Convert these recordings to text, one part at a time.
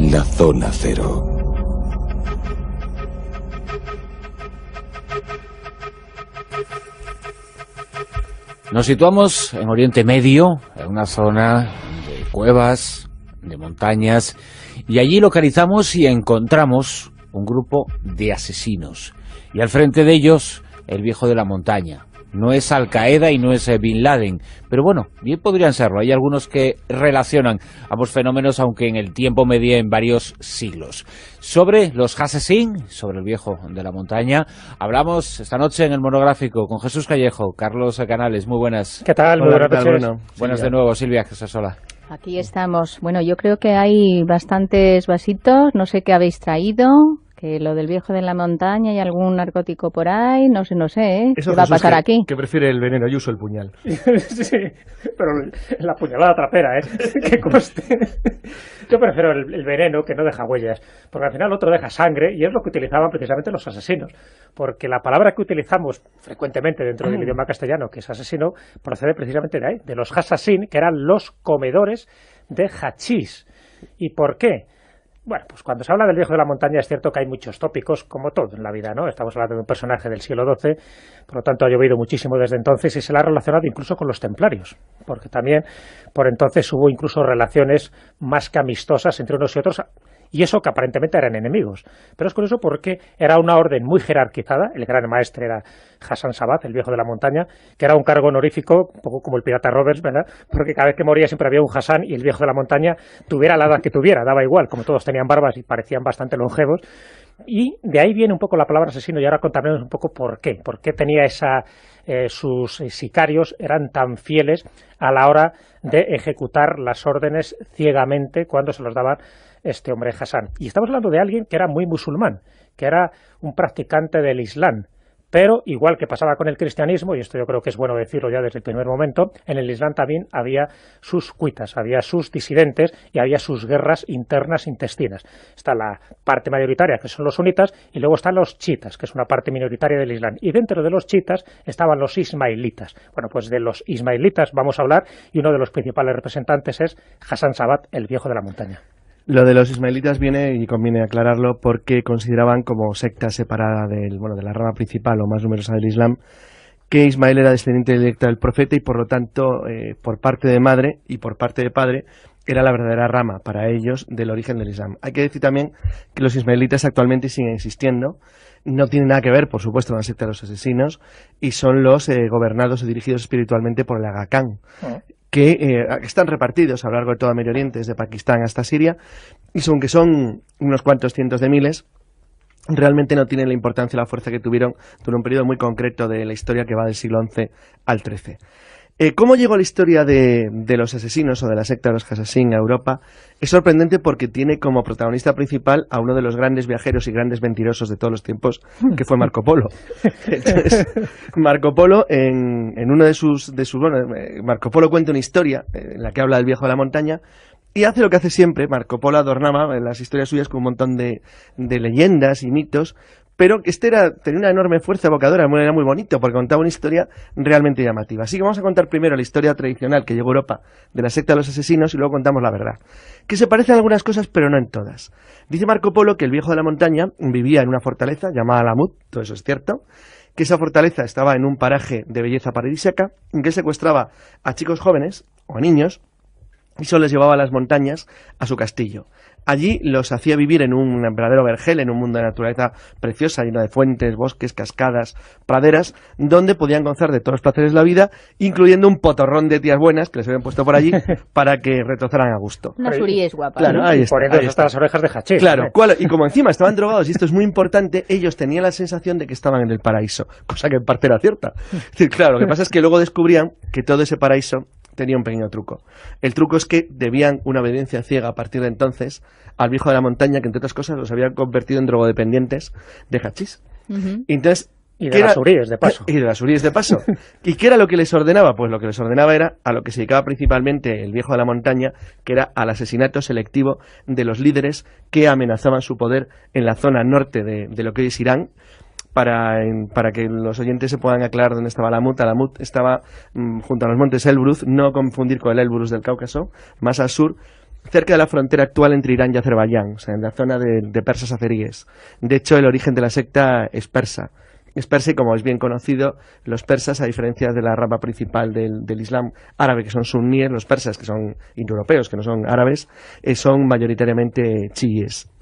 en la zona cero. Nos situamos en Oriente Medio, en una zona de cuevas, de montañas, y allí localizamos y encontramos un grupo de asesinos. Y al frente de ellos, el viejo de la montaña. No es Al Qaeda y no es Bin Laden, pero bueno, bien podrían serlo. Hay algunos que relacionan ambos fenómenos, aunque en el tiempo medían varios siglos. Sobre los Hassassin, sobre el viejo de la montaña, hablamos esta noche en el monográfico con Jesús Callejo, Carlos Canales. Muy buenas. ¿Qué tal? Muy buenas noches. Bueno, buenas de nuevo, Silvia Casasola. Aquí estamos. Bueno, yo creo que hay bastantes vasitos, no sé qué habéis traído, que lo del viejo de la montaña y algún narcótico por ahí, no sé, ¿eh? Eso, ¿qué va a pasar aquí? Que prefiere el veneno, yo uso el puñal. Sí, pero la puñalada trapera, que coste. Yo prefiero el veneno, que no deja huellas, porque al final otro deja sangre, y es lo que utilizaban precisamente los asesinos, porque la palabra que utilizamos frecuentemente dentro del idioma castellano, que es asesino, procede precisamente de ahí, de los Hassassin, que eran los comedores de hachís. ¿Y por qué? Bueno, pues cuando se habla del viejo de la montaña es cierto que hay muchos tópicos, como todo en la vida, ¿no? Estamos hablando de un personaje del siglo XII, por lo tanto ha llovido muchísimo desde entonces y se la ha relacionado incluso con los templarios, porque también por entonces hubo incluso relaciones más que amistosas entre unos y otros, y eso que aparentemente eran enemigos. Pero es curioso porque era una orden muy jerarquizada, el gran maestre era Hassan Sabat, el viejo de la montaña, que era un cargo honorífico, un poco como el pirata Roberts, ¿verdad? Porque cada vez que moría siempre había un Hassan y el viejo de la montaña, tuviera la edad que tuviera, daba igual, como todos tenían barbas y parecían bastante longevos. Y de ahí viene un poco la palabra asesino, y ahora contaremos un poco por qué tenía sus sicarios eran tan fieles a la hora de ejecutar las órdenes ciegamente cuando se los daban este hombre Hassan. Y estamos hablando de alguien que era muy musulmán, que era un practicante del Islam, pero igual que pasaba con el cristianismo, y esto yo creo que es bueno decirlo ya desde el primer momento, en el Islam también había sus cuitas, había sus disidentes y había sus guerras internas intestinas. Está la parte mayoritaria, que son los sunitas, y luego están los chiitas, que es una parte minoritaria del Islam. Y dentro de los chiitas estaban los ismailitas. Bueno, pues de los ismailitas vamos a hablar, y uno de los principales representantes es Hassan Sabat, el viejo de la montaña. Lo de los ismaelitas viene, y conviene aclararlo, porque consideraban como secta separada de la rama principal o más numerosa del Islam, que Ismael era descendiente directo del profeta y por lo tanto, por parte de madre y por parte de padre, era la verdadera rama para ellos del origen del Islam. Hay que decir también que los ismaelitas actualmente siguen existiendo, no tienen nada que ver, por supuesto, con la secta de los asesinos, y son los gobernados o dirigidos espiritualmente por el Aga Khan, que están repartidos a lo largo de todo Medio Oriente, desde Pakistán hasta Siria, y aunque son unos cuantos cientos de miles, realmente no tienen la importancia y la fuerza que tuvieron durante un periodo muy concreto de la historia que va del siglo XI al XIII. ¿Cómo llegó la historia de los asesinos o de la secta de los Hassassin a Europa? Es sorprendente porque tiene como protagonista principal a uno de los grandes viajeros y grandes mentirosos de todos los tiempos, que fue Marco Polo. Entonces, Marco Polo, en uno de sus Marco Polo cuenta una historia en la que habla del viejo de la montaña, y hace lo que hace siempre. Marco Polo adornaba las historias suyas con un montón de leyendas y mitos, pero tenía una enorme fuerza evocadora, era muy bonito, porque contaba una historia realmente llamativa. Así que vamos a contar primero la historia tradicional que llegó a Europa de la secta de los asesinos, y luego contamos la verdad, que se parece en algunas cosas, pero no en todas. Dice Marco Polo que el viejo de la montaña vivía en una fortaleza llamada Alamut, todo eso es cierto, que esa fortaleza estaba en un paraje de belleza paradisíaca, en que secuestraba a chicos jóvenes o a niños, y solo les llevaba a las montañas a su castillo. Allí los hacía vivir en un verdadero vergel, en un mundo de naturaleza preciosa, lleno de fuentes, bosques, cascadas, praderas, donde podían gozar de todos los placeres de la vida, incluyendo un potorrón de tías buenas que les habían puesto por allí para que retozaran a gusto. Unas uríes guapas. Claro, ahí está, poniendo ahí está. las orejas de hachís. Claro, y como encima estaban drogados, y esto es muy importante, ellos tenían la sensación de que estaban en el paraíso, cosa que en parte era cierta. Es decir, claro, lo que pasa es que luego descubrían que todo ese paraíso tenía un pequeño truco. El truco es que debían una obediencia ciega a partir de entonces al viejo de la montaña, que entre otras cosas los habían convertido en drogodependientes de hachís. Entonces, y de las uríes de paso. Y de las uríes de paso. ¿Y qué era lo que les ordenaba? Pues lo que les ordenaba era a lo que se dedicaba principalmente el viejo de la montaña, que era al asesinato selectivo de los líderes que amenazaban su poder en la zona norte de lo que hoy es Irán. Para que los oyentes se puedan aclarar dónde estaba Alamut. Alamut estaba junto a los montes Elbruz, no confundir con el Elbrus del Cáucaso, más al sur, cerca de la frontera actual entre Irán y Azerbaiyán, o sea, en la zona de persas azeríes. De hecho, el origen de la secta es persa. Es persa y, como es bien conocido, los persas, a diferencia de la rama principal del Islam árabe, que son suníes, los persas, que son indoeuropeos, que no son árabes, son mayoritariamente chiíes.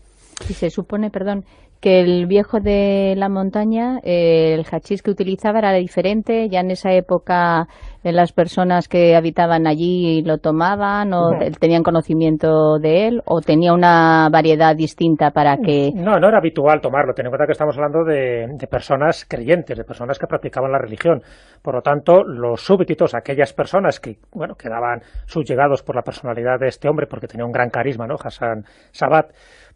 Y se supone, perdón, que el viejo de la montaña, el hachís que utilizaba era diferente. Ya en esa época las personas que habitaban allí lo tomaban o tenían conocimiento de él, o tenía una variedad distinta para que... No era habitual tomarlo. Ten en cuenta que estamos hablando de personas creyentes, de personas que practicaban la religión. Por lo tanto, los súbditos, aquellas personas que quedaban subjugados por la personalidad de este hombre, porque tenía un gran carisma, ¿no? Hassan Sabat,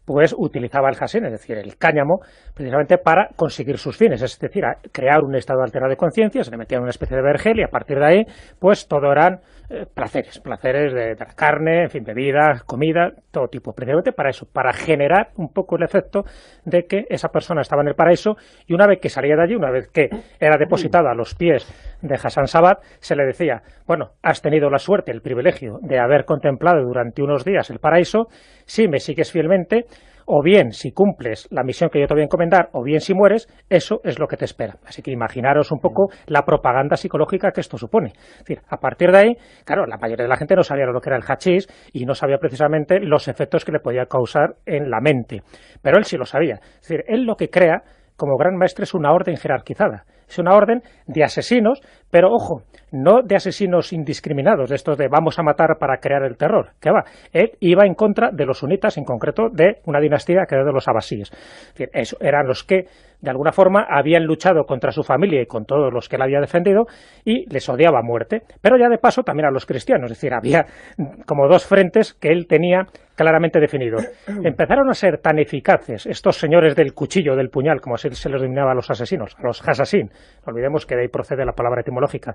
pues utilizaba el hasín, es decir, el cáñamo, precisamente para conseguir sus fines, es decir, a crear un estado alterado de conciencia. Se le metía en una especie de vergel y a partir de ahí, pues todo eran placeres de la carne, en fin, bebida, comida, todo tipo, precisamente para eso, para generar un poco el efecto de que esa persona estaba en el paraíso, y una vez que salía de allí, una vez que era depositada a los pies de Hassan Sabat, se le decía, bueno, has tenido la suerte, el privilegio de haber contemplado durante unos días el paraíso. Si me sigues fielmente, o bien si cumples la misión que yo te voy a encomendar, o bien si mueres, eso es lo que te espera. Así que imaginaros un poco la propaganda psicológica que esto supone. Es decir, a partir de ahí, claro, la mayoría de la gente no sabía lo que era el hachís y no sabía precisamente los efectos que le podía causar en la mente. Pero él sí lo sabía. Es decir, él lo que crea como gran maestre es una orden jerarquizada. Es una orden de asesinos, pero ojo, no de asesinos indiscriminados, de estos de vamos a matar para crear el terror, que va. Él iba en contra de los sunitas, en concreto de una dinastía que era de los abasíes. Es decir, eso eran los que, de alguna forma, habían luchado contra su familia y con todos los que él había defendido, y les odiaba a muerte. Pero ya de paso también a los cristianos, es decir, había como dos frentes que él tenía claramente definidos. Empezaron a ser tan eficaces estos señores del cuchillo, del puñal, como así se los denominaba a los asesinos, a los hasasín, no olvidemos que de ahí procede la palabra etimológica,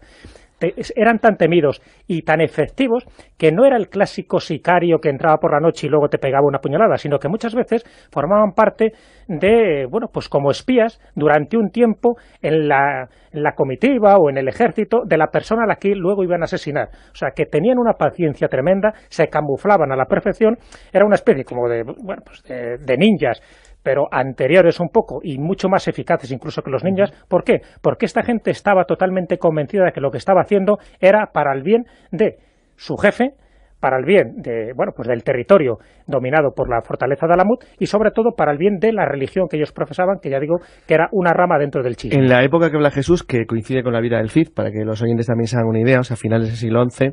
eran tan temidos y tan efectivos que no era el clásico sicario que entraba por la noche y luego te pegaba una puñalada, sino que muchas veces formaban parte de, pues como espías durante un tiempo en la comitiva o en el ejército de la persona a la que luego iban a asesinar. O sea, que tenían una paciencia tremenda, se camuflaban a la perfección, era una especie como de ninjas, pero anteriores un poco y mucho más eficaces incluso que los ninjas. ¿Por qué? Porque esta gente estaba totalmente convencida de que lo que estaba haciendo era para el bien de su jefe, para el bien de, del territorio dominado por la fortaleza de Alamut, y sobre todo para el bien de la religión que ellos profesaban, que ya digo que era una rama dentro del chiismo. En la época que habla Jesús, que coincide con la vida del Cid, para que los oyentes también se hagan una idea, o sea, a finales del siglo XI,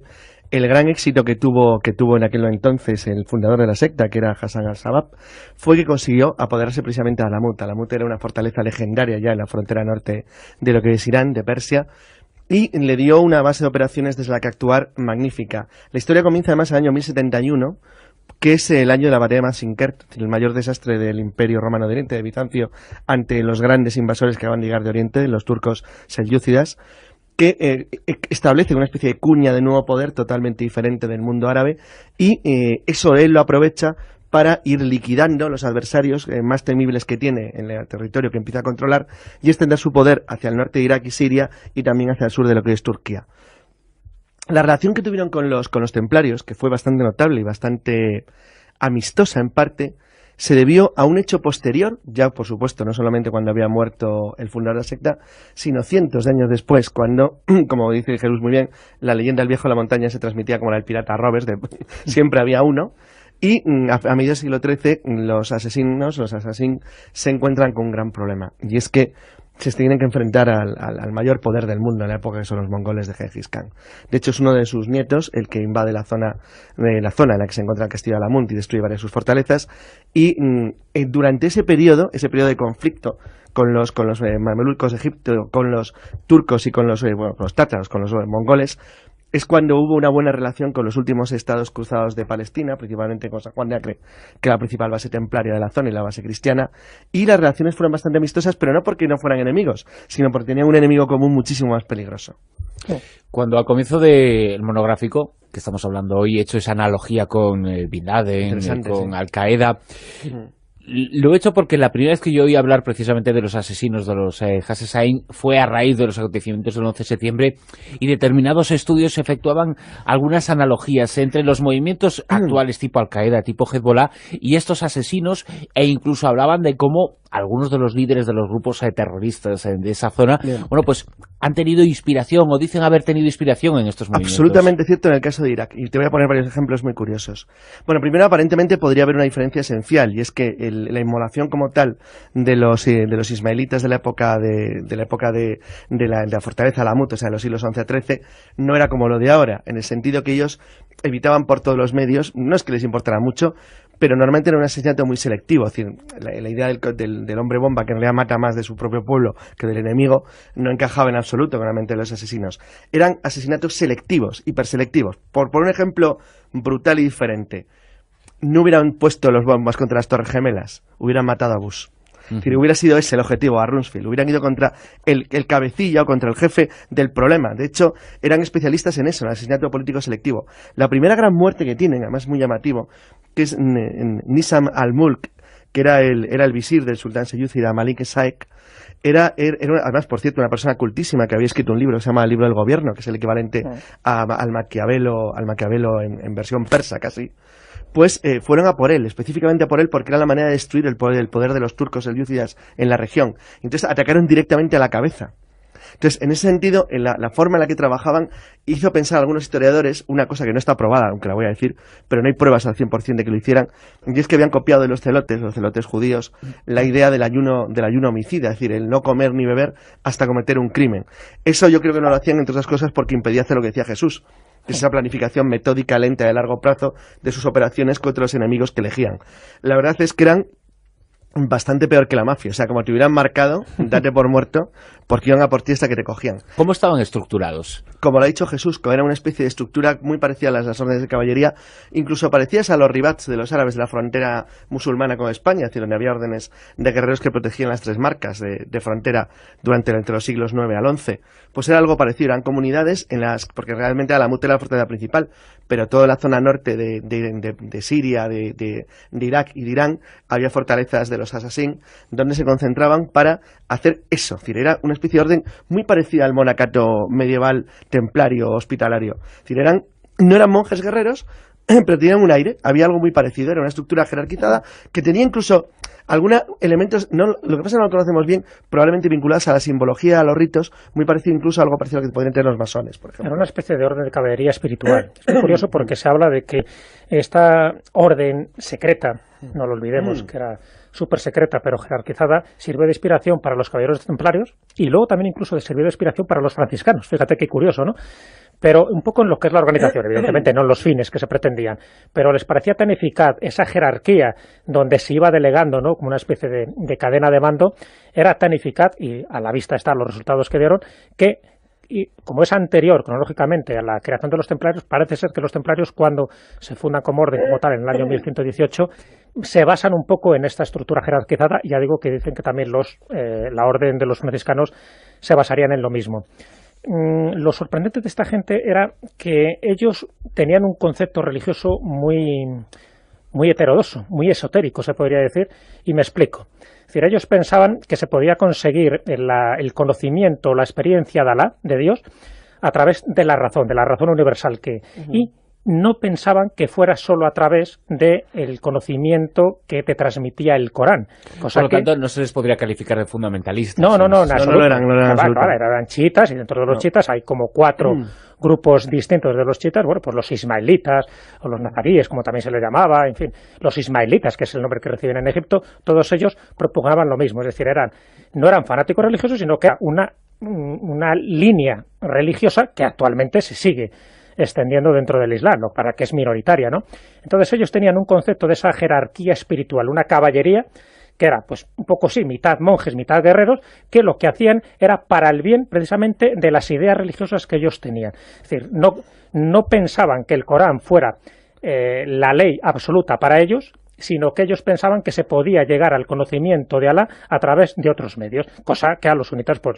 el gran éxito que tuvo en aquel entonces el fundador de la secta, que era Hassan al-Sabat, fue que consiguió apoderarse precisamente de Alamut. Alamut era una fortaleza legendaria ya en la frontera norte de lo que es Irán, de Persia, y le dio una base de operaciones desde la que actuar magnífica. La historia comienza además en el año 1071, que es el año de la batalla de Manzikert, el mayor desastre del Imperio Romano de Oriente, de Bizancio, ante los grandes invasores que acaban de llegar de Oriente, los turcos selyúcidas, que establece una especie de cuña de nuevo poder totalmente diferente del mundo árabe, y eso él lo aprovecha para ir liquidando los adversarios más temibles que tiene en el territorio que empieza a controlar, y extender su poder hacia el norte de Irak y Siria, y también hacia el sur de lo que es Turquía. La relación que tuvieron con los templarios, que fue bastante notable y bastante amistosa en parte, se debió a un hecho posterior, ya por supuesto no solamente cuando había muerto el fundador de la secta, sino cientos de años después, cuando, como dice Jesús muy bien, la leyenda del viejo de la montaña se transmitía como la del pirata Robes, siempre había uno, y a mediados del siglo XIII los asesinos se encuentran con un gran problema, y es que se tienen que enfrentar al mayor poder del mundo en la época, que son los mongoles de Gengis Khan. De hecho, es uno de sus nietos el que invade la zona en la que se encuentra el castillo de Alamut y destruye varias de sus fortalezas, y durante ese periodo de conflicto con los mamelucos de Egipto, con los turcos y con los tátaros, con los mongoles, es cuando hubo una buena relación con los últimos estados cruzados de Palestina, principalmente con San Juan de Acre, que era la principal base templaria de la zona y la base cristiana, y las relaciones fueron bastante amistosas, pero no porque no fueran enemigos, sino porque tenían un enemigo común muchísimo más peligroso. Cuando al comienzo del monográfico, que estamos hablando hoy, he hecho esa analogía con Bin Laden, con Al-Qaeda, Lo he hecho porque la primera vez que yo oí hablar precisamente de los asesinos de los Hassasin fue a raíz de los acontecimientos del 11 de septiembre y determinados estudios efectuaban algunas analogías entre los movimientos actuales tipo Al-Qaeda, tipo Hezbollah y estos asesinos, e incluso hablaban de cómo algunos de los líderes de los grupos terroristas de esa zona, bueno, pues han tenido inspiración o dicen haber tenido inspiración en estos movimientos. Absolutamente cierto en el caso de Irak, y te voy a poner varios ejemplos muy curiosos. Bueno, primero, aparentemente podría haber una diferencia esencial, y es que la inmolación como tal de los ismaelitas de la época de la fortaleza Alamut, o sea, de los siglos XI a XIII, no era como lo de ahora, en el sentido que ellos evitaban por todos los medios, no es que les importara mucho, pero normalmente era un asesinato muy selectivo. Es decir, la idea del hombre bomba, que en realidad mata más de su propio pueblo que del enemigo, no encajaba en absoluto con la mente de los asesinos. Eran asesinatos selectivos, hiperselectivos. Por un ejemplo brutal y diferente, no hubieran puesto los bombas contra las Torres Gemelas, hubieran matado a Bush. Es decir, hubiera sido ese el objetivo, a Rumsfeld. Hubieran ido contra el cabecilla o contra el jefe del problema. De hecho, eran especialistas en eso, en el asesinato político selectivo. La primera gran muerte que tienen, además muy llamativo, que es Nizam al-Mulk, que era el visir del sultán seyúcida Malik Saik, era además, por cierto, una persona cultísima que había escrito un libro que se llama El libro del gobierno, que es el equivalente al Maquiavelo en versión persa casi. Pues fueron a por él, específicamente a por él, porque era la manera de destruir el poder de los turcos selyúcidas en la región. Entonces atacaron directamente a la cabeza. Entonces, en ese sentido, la forma en la que trabajaban hizo pensar a algunos historiadores una cosa que no está probada, aunque la voy a decir, pero no hay pruebas al 100% de que lo hicieran, y es que habían copiado de los celotes judíos, la idea del ayuno homicida, es decir, el no comer ni beber hasta cometer un crimen. Eso yo creo que no lo hacían, entre otras cosas, porque impedía hacer lo que decía Jesús, que es esa planificación metódica, lenta, de largo plazo de sus operaciones contra los enemigos que elegían. La verdad es que eran bastante peor que la mafia, o sea, como te hubieran marcado, date por muerto, porque iban a por ti hasta que te cogían. ¿Cómo estaban estructurados? Como lo ha dicho Jesús, era una especie de estructura muy parecida a las órdenes de caballería, incluso parecidas a los ribats de los árabes de la frontera musulmana con España, es decir, donde había órdenes de guerreros que protegían las tres marcas de frontera entre los siglos IX al XI. Pues era algo parecido, eran comunidades porque realmente Alamut era la fortaleza principal, pero toda la zona norte de Siria, de Irak y de Irán, había fortalezas de los Hassasin, donde se concentraban para hacer eso. Es decir, era una especie de orden muy parecida al monacato medieval templario hospitalario. Es decir, no eran monjes guerreros, pero tenían un aire, había algo muy parecido, era una estructura jerarquizada que tenía incluso algunos elementos, lo que pasa no lo conocemos bien, probablemente vinculados a la simbología, a los ritos, muy parecido incluso a algo parecido a lo que podrían tener los masones, por ejemplo. Era una especie de orden de caballería espiritual. Es muy curioso porque se habla de que esta orden secreta, no lo olvidemos, que era súper secreta pero jerarquizada, sirve de inspiración para los caballeros templarios y luego también incluso sirvió de inspiración para los franciscanos. Fíjate qué curioso, ¿no? Pero un poco en lo que es la organización, evidentemente no en los fines que se pretendían, pero les parecía tan eficaz esa jerarquía donde se iba delegando, ¿no?, como una especie de cadena de mando, era tan eficaz, y a la vista están los resultados que dieron, que, y como es anterior cronológicamente a la creación de los templarios, parece ser que los templarios, cuando se fundan como orden como tal en el año 1118, se basan un poco en esta estructura jerarquizada. Ya digo que dicen que también la orden de los franciscanos se basarían en lo mismo. Lo sorprendente de esta gente era que ellos tenían un concepto religioso muy heterodoxo, muy esotérico, se podría decir, y me explico. Es decir, ellos pensaban que se podía conseguir el conocimiento, la experiencia de Alá, de Dios, a través de la razón universal y no pensaban que fuera solo a través del conocimiento que te transmitía el Corán. Por lo tanto, no se les podría calificar de fundamentalistas. No, en absoluto. No eran chiitas, y dentro de los chiitas hay como 4 grupos distintos de los chiitas, bueno, pues los ismaelitas, o los nazaríes, como también se les llamaba, en fin, los ismaelitas, que es el nombre que reciben en Egipto, todos ellos propugnaban lo mismo, es decir, no eran fanáticos religiosos, sino que era una línea religiosa que actualmente se sigue extendiendo dentro del Islam, ¿no?, para que es minoritaria, ¿no? Entonces ellos tenían un concepto de esa jerarquía espiritual, una caballería que era, pues, un poco sí, mitad monjes, mitad guerreros, que lo que hacían era para el bien, precisamente, de las ideas religiosas que ellos tenían. Es decir, no pensaban que el Corán fuera la ley absoluta para ellos, sino que ellos pensaban que se podía llegar al conocimiento de Alá a través de otros medios, cosa que a los sunitas pues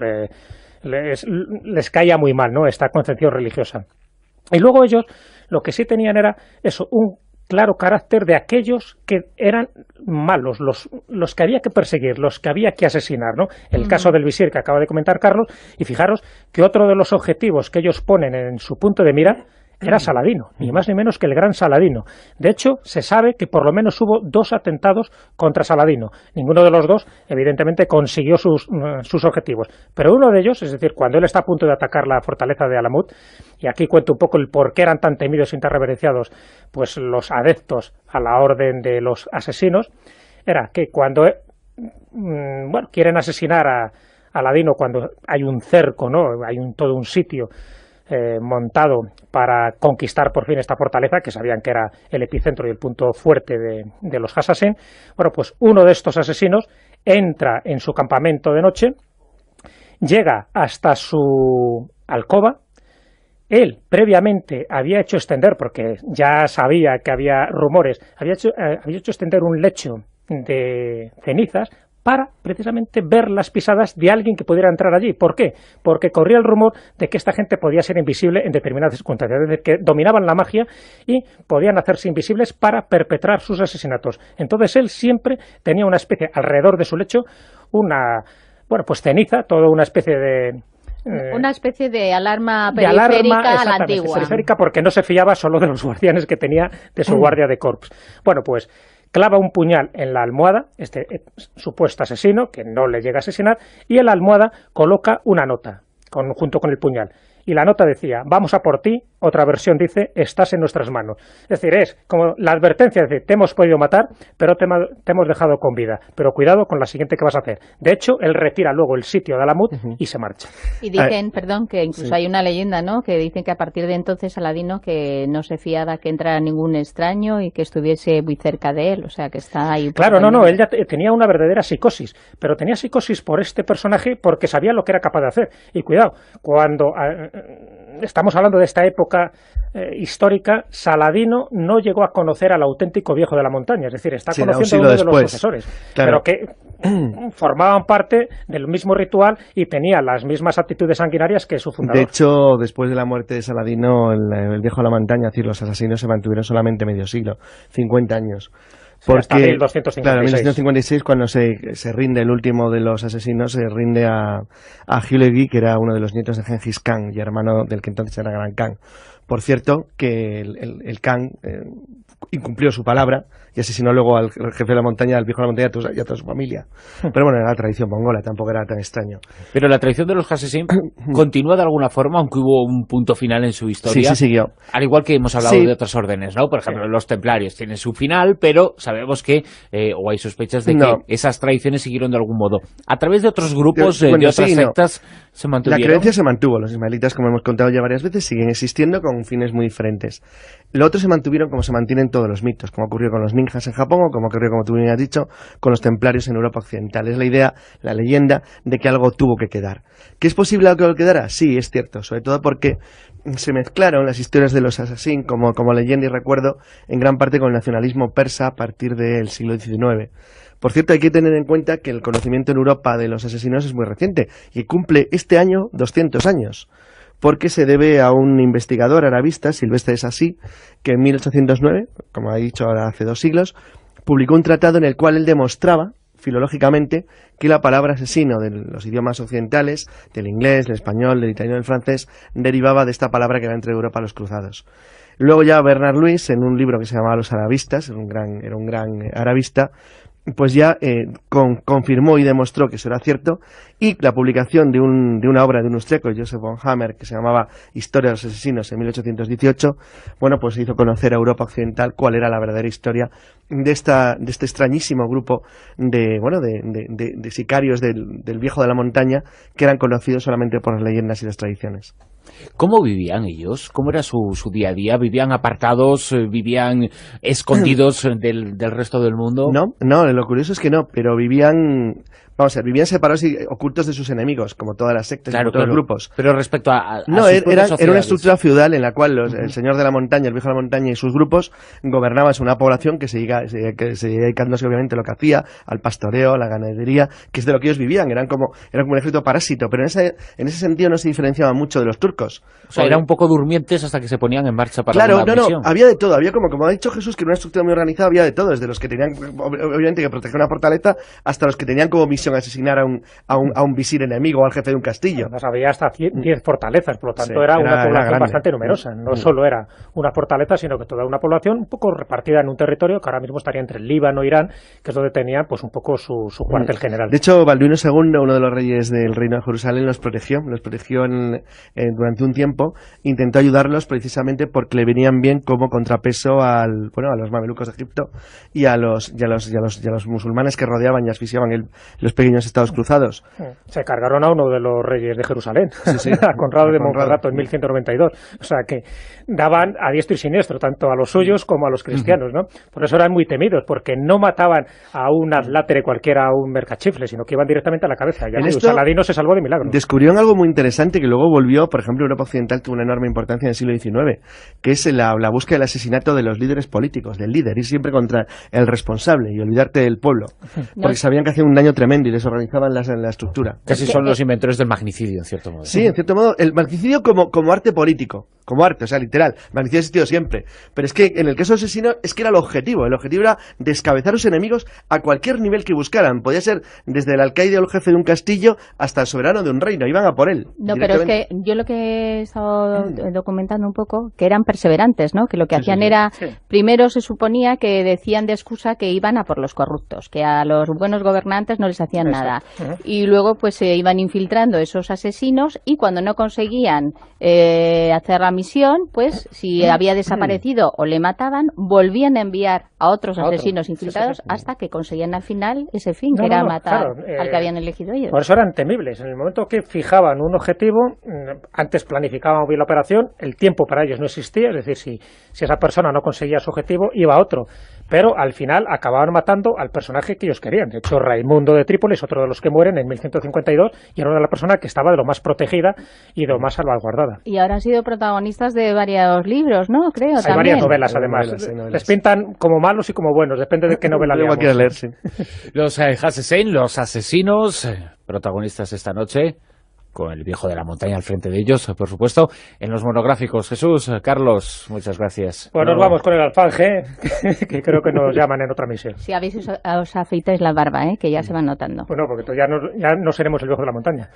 les caía muy mal, ¿no?, esta concepción religiosa. Y luego ellos lo que sí tenían era eso, un claro carácter de aquellos que eran malos, los que había que perseguir, los que había que asesinar, ¿no? El caso del visir que acaba de comentar Carlos, y fijaros que otro de los objetivos que ellos ponen en su punto de mira era Saladino, ni más ni menos que el gran Saladino. De hecho, se sabe que por lo menos hubo 2 atentados contra Saladino. Ninguno de los 2, evidentemente, consiguió sus objetivos. Pero uno de ellos, es decir, cuando él está a punto de atacar la fortaleza de Alamut, y aquí cuento un poco el por qué eran tan temidos y tan reverenciados, pues los adeptos a la orden de los asesinos, era que cuando quieren asesinar a Aladino, cuando hay un cerco, ¿no? Hay todo un sitio montado para conquistar por fin esta fortaleza, que sabían que era el epicentro y el punto fuerte de los Hassassin. Bueno, pues uno de estos asesinos entra en su campamento de noche, llega hasta su alcoba. Él previamente había hecho extender, porque ya sabía que había rumores, había hecho extender un lecho de cenizas para precisamente ver las pisadas de alguien que pudiera entrar allí. ¿Por qué? Porque corría el rumor de que esta gente podía ser invisible en determinadas circunstancias, es decir, que dominaban la magia y podían hacerse invisibles para perpetrar sus asesinatos. Entonces él siempre tenía una especie, alrededor de su lecho, pues ceniza, toda una especie de... una especie de alarma periférica a la antigua. Periférica, porque no se fiaba solo de los guardianes que tenía de su guardia de corps. Bueno, pues clava un puñal en la almohada, este supuesto asesino, que no le llega a asesinar, y en la almohada coloca una nota, junto con el puñal. Y la nota decía, vamos a por ti, otra versión dice, estás en nuestras manos. Es decir, es como la advertencia de te hemos podido matar, pero te hemos dejado con vida. Pero cuidado con la siguiente que vas a hacer. De hecho, él retira luego el sitio de Alamut y se marcha. Y dicen, que incluso hay una leyenda, ¿no?, que dicen que a partir de entonces Saladino que no se fiaba que entrara ningún extraño y que estuviese muy cerca de él, o sea, que está ahí... Claro, no, él ya tenía una verdadera psicosis, pero tenía psicosis por este personaje porque sabía lo que era capaz de hacer. Y cuidado, cuando... estamos hablando de esta época histórica, Saladino no llegó a conocer al auténtico viejo de la montaña, es decir, está conociendo a uno de los sucesores, claro, pero que formaban parte del mismo ritual y tenía las mismas actitudes sanguinarias que su fundador. De hecho, después de la muerte de Saladino, el viejo de la montaña, es decir, los asesinos se mantuvieron solamente medio siglo, 50 años. Porque, hasta 1256. Claro, en 1256, cuando se rinde el último de los asesinos, se rinde a Hülegi, que era uno de los nietos de Genghis Khan y hermano del que entonces era Gran Khan. Por cierto, que el Khan incumplió su palabra y asesinó luego al jefe de la montaña, al viejo de la montaña y a toda su familia. Pero bueno, era la tradición mongola, tampoco era tan extraño. Pero la tradición de los Hassassin continúa de alguna forma, aunque hubo un punto final en su historia. Sí, siguió. Al igual que hemos hablado de otras órdenes, ¿no? Por ejemplo, los templarios tienen su final, pero sabemos que, o hay sospechas de que esas tradiciones siguieron de algún modo. A través de otros grupos, de otras sectas, se mantuvieron. La creencia se mantuvo. Los ismaelitas, como hemos contado ya varias veces, siguen existiendo con fines muy diferentes. Lo otro se mantuvieron como se mantienen todos los mitos, como ocurrió con los ninjas en Japón o como ocurrió, como tú bien has dicho, con los templarios en Europa Occidental. Es la idea, la leyenda de que algo tuvo que quedar. ¿Que es posible que algo quedara? Sí, es cierto, sobre todo porque se mezclaron las historias de los Hassassin como leyenda y recuerdo en gran parte con el nacionalismo persa a partir del siglo XIX. Por cierto, hay que tener en cuenta que el conocimiento en Europa de los asesinos es muy reciente y cumple este año 200 años. Porque se debe a un investigador arabista, Silvestre Sassi, que en 1809, como ha dicho ahora hace 2 siglos, publicó un tratado en el cual él demostraba, filológicamente, que la palabra asesino de los idiomas occidentales, del inglés, del español, del italiano y del francés, derivaba de esta palabra que era entre Europa los cruzados. Luego ya Bernard Louis, en un libro que se llamaba Los arabistas, era un gran arabista, pues ya confirmó y demostró que eso era cierto, y la publicación de una obra de un austríaco, Joseph von Hammer, que se llamaba Historia de los asesinos en 1818, bueno, pues hizo conocer a Europa Occidental cuál era la verdadera historia de este extrañísimo grupo de sicarios del viejo de la montaña, que eran conocidos solamente por las leyendas y las tradiciones. ¿Cómo vivían ellos? ¿Cómo era su día a día? ¿Vivían apartados? ¿Vivían escondidos del resto del mundo? No, lo curioso es que no, pero vivían Vamos a ver, vivían separados y ocultos de sus enemigos, como todas las sectas, Claro, como todos claro. los grupos. Pero respecto a No, sus propias era una sociedades. estructura feudal en la cual el señor de la montaña, el viejo de la montaña y sus grupos gobernaban una población que se dedicándose obviamente a lo que hacía, al pastoreo, a la ganadería, que es de lo que ellos vivían, eran como un ejército parásito, pero en ese sentido no se diferenciaban mucho de los turcos. O sea, eran un poco durmientes hasta que se ponían en marcha para Claro, una misión. había de todo, había como ha dicho Jesús, que era una estructura muy organizada, había de todo, desde los que tenían obviamente que proteger una fortaleza hasta los que tenían como misión asesinar a un visir enemigo o al jefe de un castillo. Además, había hasta 10 fortalezas, por lo tanto Sí, era una población grande. bastante numerosa. No solo era una fortaleza, sino que toda una población un poco repartida en un territorio que ahora mismo estaría entre el Líbano e Irán, que es donde tenía pues un poco su cuartel general. De hecho, Balduino II, uno de los reyes del reino de Jerusalén, los protegió durante un tiempo, intentó ayudarlos precisamente porque le venían bien como contrapeso a los mamelucos de Egipto y a los musulmanes que rodeaban y asfixiaban los pequeños estados cruzados. Se cargaron a uno de los reyes de Jerusalén, Sí. a Conrado de Conrado. Montferrato en 1192. O sea que daban a diestro y siniestro, tanto a los suyos como a los cristianos, ¿no? Por eso eran muy temidos, porque no mataban a un adlátere cualquiera, a un mercachifle, sino que iban directamente a la cabeza. Y Saladino se salvó de milagro. Descubrieron algo muy interesante que luego volvió, por ejemplo, Europa Occidental tuvo una enorme importancia en el siglo XIX, que es la búsqueda del asesinato de los líderes políticos, del líder, ir siempre contra el responsable y olvidarte del pueblo, porque sabían que hacían un daño tremendo y desorganizaban la estructura. Casi son los inventores del magnicidio, en cierto modo. Sí, en cierto modo, el magnicidio como arte político, como arte, o sea, literal. El magnicidio ha existido siempre. Pero es que en el caso asesino es que era el objetivo. El objetivo era descabezar a los enemigos a cualquier nivel que buscaran. Podía ser desde el alcaide o el jefe de un castillo hasta el soberano de un reino. Iban a por él. No, pero es que yo lo que he estado documentando un poco, que eran perseverantes, ¿no? Que lo que hacían era, primero se suponía que decían de excusa que iban a por los corruptos, que a los buenos gobernantes no les hacían nada. Y luego pues se iban infiltrando esos asesinos y cuando no conseguían hacer la misión, pues si había desaparecido o le mataban, volvían a enviar a otros asesinos infiltrados hasta que conseguían al final ese fin, que era matar al que habían elegido ellos. Por eso eran temibles. En el momento que fijaban un objetivo, antes planificaban bien la operación, el tiempo para ellos no existía, es decir, si esa persona no conseguía su objetivo, iba a otro. Pero al final acababan matando al personaje que ellos querían. De hecho, Raimundo de Trípoli es otro de los que mueren en 1152 y era una de las personas que estaba de lo más protegida y de lo más salvaguardada. Y ahora han sido protagonistas de varios libros, ¿no? Creo, Hay también. varias novelas, además. Novelas. Les pintan como malos y como buenos, depende de qué novela leamos. Quiero leer, sí. Los Hassassin, los asesinos, protagonistas esta noche, con el viejo de la montaña al frente de ellos, por supuesto, en los monográficos. Jesús, Carlos, muchas gracias. Pues nos vamos con el alfanje, que creo que nos llaman en otra misión. Si os afeitáis la barba, que ya se va notando. Bueno, porque ya no seremos el viejo de la montaña.